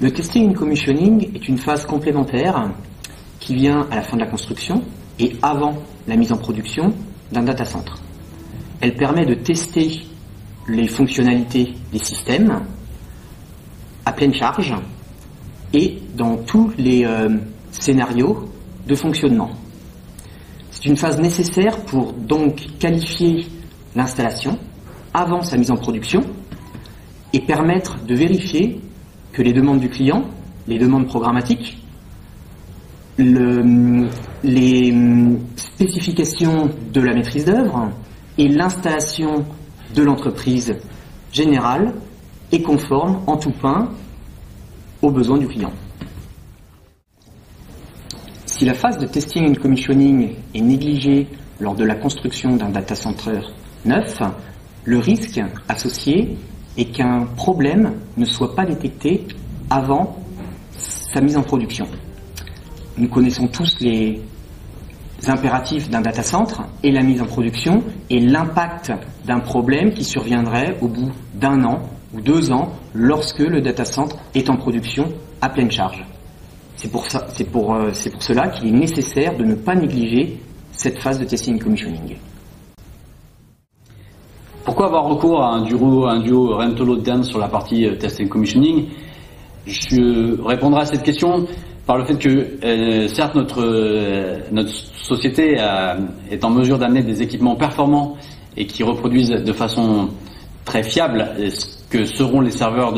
Le testing and commissioning est une phase complémentaire qui vient à la fin de la construction et avant la mise en production d'un data center. Elle permet de tester les fonctionnalités des systèmes à pleine charge et dans tous les scénarios de fonctionnement. C'est une phase nécessaire pour donc qualifier l'installation avant sa mise en production et permettre de vérifier que les demandes du client, les demandes programmatiques, les spécifications de la maîtrise d'œuvre et l'installation de l'entreprise générale est conforme en tout point aux besoins du client. Si la phase de testing and commissioning est négligée lors de la construction d'un data center neuf, le risque associé est qu'un problème ne soit pas détecté avant sa mise en production. Nous connaissons tous les impératifs d'un data center et la mise en production et l'impact d'un problème qui surviendrait au bout d'1 an ou 2 ans lorsque le data center est en production à pleine charge. C'est pour cela qu'il est nécessaire de ne pas négliger cette phase de testing and commissioning. Pourquoi avoir recours à un duo Rentokil Daearn sur la partie testing and commissioning? Je répondrai à cette question par le fait que certes notre société est en mesure d'amener des équipements performants et qui reproduisent de façon très fiable ce que seront les serveurs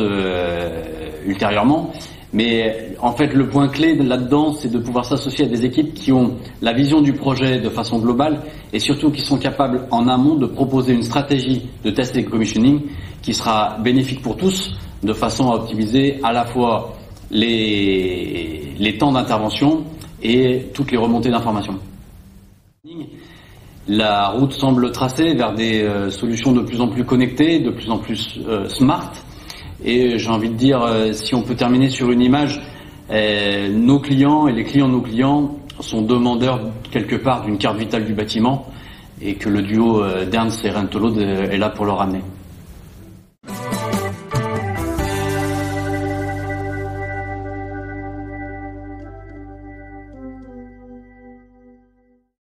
ultérieurement. Mais en fait, le point clé là-dedans, c'est de pouvoir s'associer à des équipes qui ont la vision du projet de façon globale et surtout qui sont capables en amont de proposer une stratégie de test et commissioning qui sera bénéfique pour tous de façon à optimiser à la fois les temps d'intervention et toutes les remontées d'informations. La route semble tracée vers des solutions de plus en plus connectées, de plus en plus smart. Et j'ai envie de dire, si on peut terminer sur une image, nos clients et les clients de nos clients sont demandeurs quelque part d'une carte vitale du bâtiment et que le duo Daearn et Rentokil est là pour leur amener.